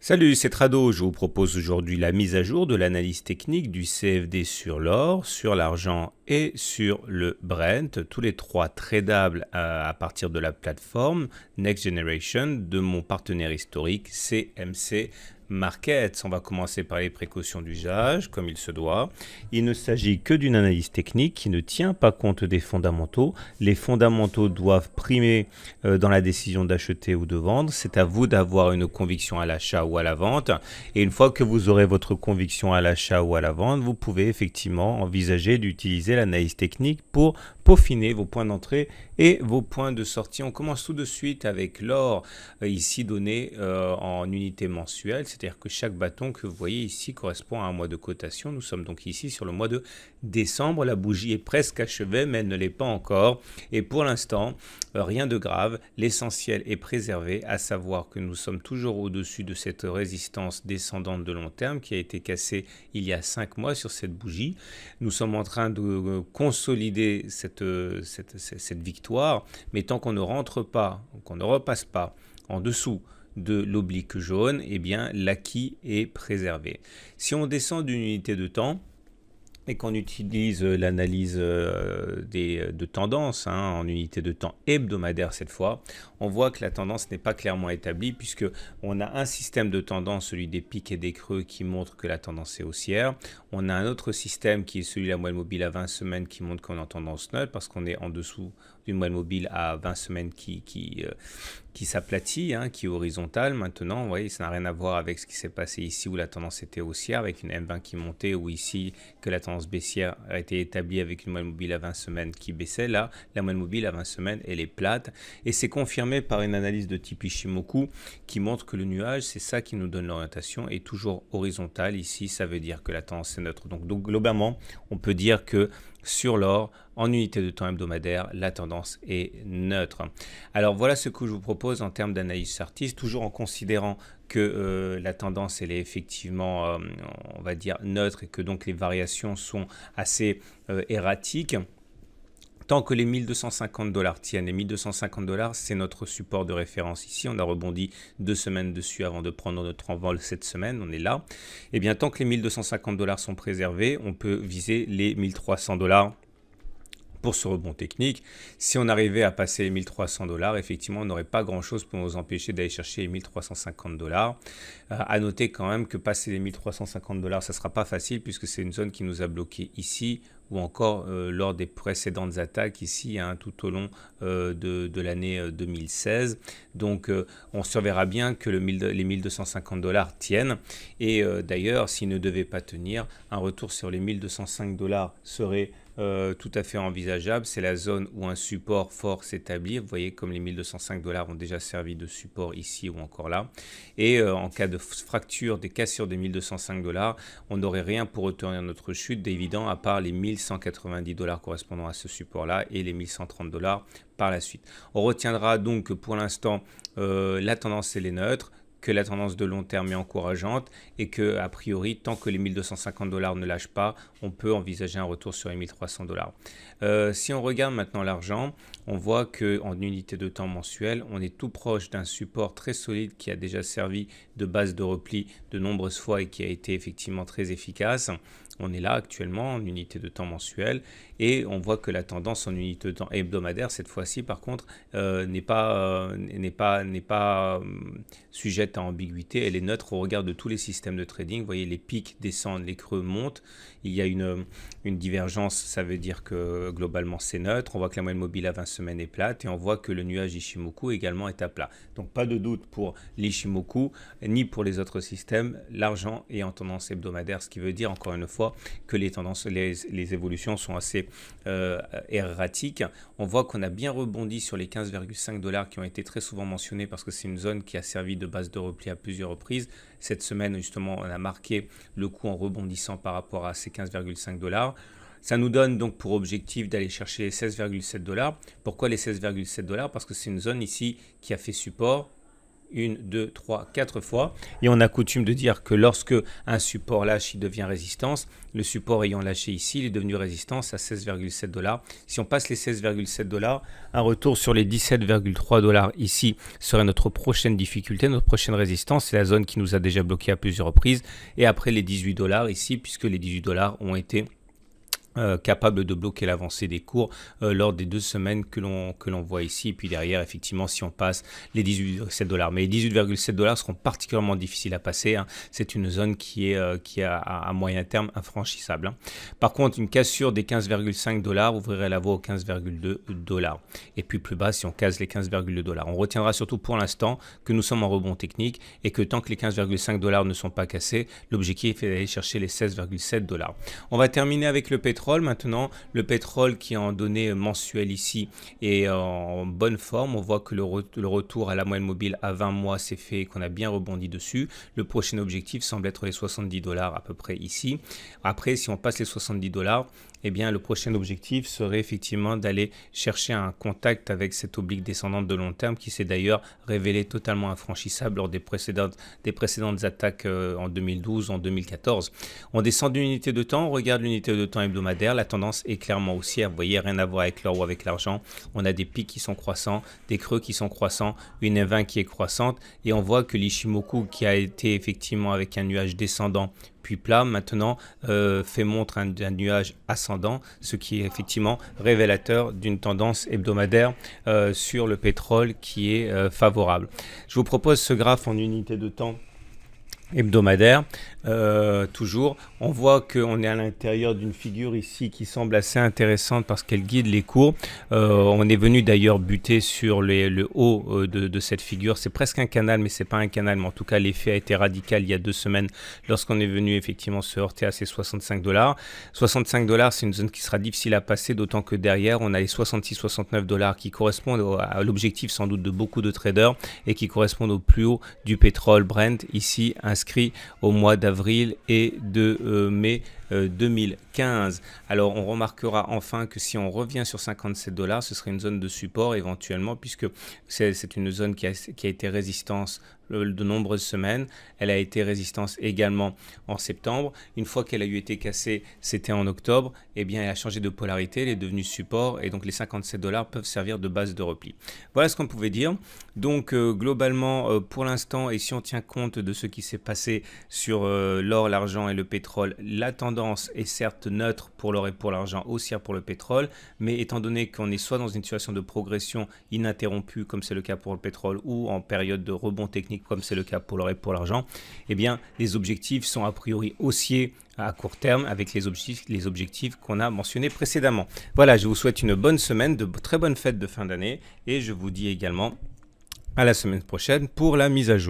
Salut, c'est Trado. Je vous propose aujourd'hui la mise à jour de l'analyse technique du CFD sur l'or, sur l'argent et sur le Brent, tous les trois tradables à partir de la plateforme Next Generation de mon partenaire historique CMC Markets. On va commencer par les précautions d'usage, comme il se doit. Il ne s'agit que d'une analyse technique qui ne tient pas compte des fondamentaux. Les fondamentaux doivent primer dans la décision d'acheter ou de vendre. C'est à vous d'avoir une conviction à l'achat ou à la vente. Et une fois que vous aurez votre conviction à l'achat ou à la vente, vous pouvez effectivement envisager d'utiliser l'analyse technique pour peaufiner vos points d'entrée et vos points de sortie. On commence tout de suite avec l'or, ici donné en unité mensuelle, c'est-à-dire que chaque bâton que vous voyez ici correspond à un mois de cotation. Nous sommes donc ici sur le mois de décembre. La bougie est presque achevée, mais elle ne l'est pas encore. Et pour l'instant, rien de grave. L'essentiel est préservé, à savoir que nous sommes toujours au-dessus de cette résistance descendante de long terme qui a été cassée il y a 5 mois sur cette bougie. Nous sommes en train de consolider cette victoire, mais tant qu'on ne rentre pas, qu'on ne repasse pas en dessous de l'oblique jaune, eh bien l'acquis est préservé. Si on descend d'une unité de temps et qu'on utilise l'analyse de tendance en unité de temps hebdomadaire cette fois, on voit que la tendance n'est pas clairement établie puisque on a un système de tendance, celui des pics et des creux, qui montre que la tendance est haussière. On a un autre système qui est celui de la moyenne mobile à 20 semaines qui montre qu'on est en tendance neutre parce qu'on est en dessous d'une moyenne mobile à 20 semaines qui s'aplatit, qui est horizontale. Maintenant, vous voyez, ça n'a rien à voir avec ce qui s'est passé ici où la tendance était haussière avec une M20 qui montait, ou ici que la tendance baissière a été établie avec une moyenne mobile à 20 semaines qui baissait. Là, la moyenne mobile à 20 semaines, elle est plate et c'est confirmé par une analyse de type Ishimoku qui montre que le nuage, c'est ça qui nous donne l'orientation, est toujours horizontal. Ici, ça veut dire que la tendance est neutre. Donc globalement, on peut dire que sur l'or, en unité de temps hebdomadaire, la tendance est neutre. Alors voilà ce que je vous propose en termes d'analyse chartiste, toujours en considérant que la tendance elle est effectivement, on va dire, neutre et que donc les variations sont assez erratiques. Tant que les 1250 $ tiennent, les 1250 $, c'est notre support de référence ici. On a rebondi 2 semaines dessus avant de prendre notre envol cette semaine. On est là. Et bien, tant que les 1250 $ sont préservés, on peut viser les 1300 $ pour ce rebond technique. Si on arrivait à passer les 1300 $, effectivement, on n'aurait pas grand-chose pour nous empêcher d'aller chercher les 1350 $. À noter quand même que passer les 1350 $, ça ne sera pas facile puisque c'est une zone qui nous a bloqué ici ou encore lors des précédentes attaques ici tout au long de l'année 2016. Donc on surveillera bien que les 1250 $ tiennent. Et d'ailleurs, s'ils ne devaient pas tenir, un retour sur les 1205 $ serait tout à fait envisageable. C'est la zone où un support fort s'établit. Vous voyez comme les 1205 $ ont déjà servi de support ici ou encore là. Et en cas de fracture, des cassures des 1205 $, on n'aurait rien pour retenir notre chute d'évident à part les 1190 $ correspondant à ce support-là et les 1130 $ par la suite. On retiendra donc que pour l'instant, la tendance elle est neutre, que la tendance de long terme est encourageante et que, a priori, tant que les 1250 $ ne lâchent pas, on peut envisager un retour sur les 1300 $. Si on regarde maintenant l'argent, on voit qu'en unité de temps mensuel, on est tout proche d'un support très solide qui a déjà servi de base de repli de nombreuses fois et qui a été effectivement très efficace. On est là actuellement en unité de temps mensuel et on voit que la tendance en unité de temps hebdomadaire, cette fois-ci par contre, n'est pas sujette à ambiguïté. Elle est neutre au regard de tous les systèmes de trading. Vous voyez, les pics descendent, les creux montent. Il y a une divergence, ça veut dire que globalement c'est neutre. On voit que la moyenne mobile à 20 semaines est plate et on voit que le nuage Ishimoku également est à plat. Donc pas de doute pour l'Ishimoku ni pour les autres systèmes. L'argent est en tendance hebdomadaire, ce qui veut dire encore une fois que les tendances, les évolutions sont assez erratiques. On voit qu'on a bien rebondi sur les 15,5 $ qui ont été très souvent mentionnés parce que c'est une zone qui a servi de base de repli à plusieurs reprises. Cette semaine, justement, on a marqué le coup en rebondissant par rapport à ces 15,5 $. Ça nous donne donc pour objectif d'aller chercher les 16,7 $. Pourquoi les 16,7 $? Parce que c'est une zone ici qui a fait support 1, 2, 3, 4 fois. Et on a coutume de dire que lorsque un support lâche, il devient résistance. Le support ayant lâché ici, il est devenu résistance à 16,7 $. Si on passe les 16,7 $, un retour sur les 17,3 $ ici serait notre prochaine difficulté, notre prochaine résistance. C'est la zone qui nous a déjà bloqué à plusieurs reprises. Et après les 18 $ ici, puisque les 18 $ ont été capable de bloquer l'avancée des cours lors des 2 semaines que l'on voit ici. Et puis derrière, effectivement, si on passe les 18,7 $. Mais les 18,7 $ seront particulièrement difficiles à passer. Hein. C'est une zone qui est à moyen terme infranchissable. Hein. Par contre, une cassure des 15,5 $ ouvrirait la voie aux 15,2 $. Et puis plus bas, si on casse les 15,2 $. On retiendra surtout pour l'instant que nous sommes en rebond technique et que tant que les 15,5 $ ne sont pas cassés, l'objectif est d'aller chercher les 16,7 $. On va terminer avec le pétrole. Maintenant, le pétrole qui est en données mensuelles ici est en bonne forme. On voit que le retour à la moyenne mobile à 20 mois s'est fait et qu'on a bien rebondi dessus. Le prochain objectif semble être les 70 $ à peu près ici. Après, si on passe les 70 $, eh bien, le prochain objectif serait effectivement d'aller chercher un contact avec cette oblique descendante de long terme qui s'est d'ailleurs révélée totalement infranchissable lors des précédentes attaques en 2012, en 2014. On descend d'une unité de temps, on regarde l'unité de temps hebdomadaire. La tendance est clairement haussière. Vous voyez, rien à voir avec l'or ou avec l'argent. On a des pics qui sont croissants, des creux qui sont croissants, une M20 qui est croissante. Et on voit que l'Ishimoku, qui a été effectivement avec un nuage descendant, puis plat, maintenant fait montre un nuage ascendant, ce qui est effectivement révélateur d'une tendance hebdomadaire sur le pétrole qui est favorable. Je vous propose ce graphe en unité de temps hebdomadaire. Toujours, on voit qu'on est à l'intérieur d'une figure ici qui semble assez intéressante parce qu'elle guide les cours. On est venu d'ailleurs buter sur le haut de cette figure. C'est presque un canal, mais c'est pas un canal. Mais en tout cas, l'effet a été radical il y a 2 semaines lorsqu'on est venu effectivement se heurter à ces 65 $. 65 $, c'est une zone qui sera difficile à passer, d'autant que derrière, on a les 66-69 $ qui correspondent à l'objectif sans doute de beaucoup de traders et qui correspondent au plus haut du pétrole Brent, ici inscrit au mois d'avril et de mai 2015. Alors on remarquera enfin que si on revient sur 57 $, ce serait une zone de support éventuellement, puisque c'est une zone qui a été résistance de nombreuses semaines. Elle a été résistance également en septembre. Une fois qu'elle a été cassée, c'était en octobre, eh bien elle a changé de polarité, elle est devenue support et donc les 57 $ peuvent servir de base de repli. Voilà ce qu'on pouvait dire. Donc globalement pour l'instant, et si on tient compte de ce qui s'est passé sur l'or, l'argent et le pétrole, la tendance est certes neutre pour l'or et pour l'argent, haussière pour le pétrole, mais étant donné qu'on est soit dans une situation de progression ininterrompue comme c'est le cas pour le pétrole ou en période de rebond technique comme c'est le cas pour l'or et pour l'argent, eh bien les objectifs sont a priori haussiers à court terme avec les objectifs qu'on a mentionnés précédemment. Voilà, je vous souhaite une bonne semaine, de très bonnes fêtes de fin d'année et je vous dis également à la semaine prochaine pour la mise à jour.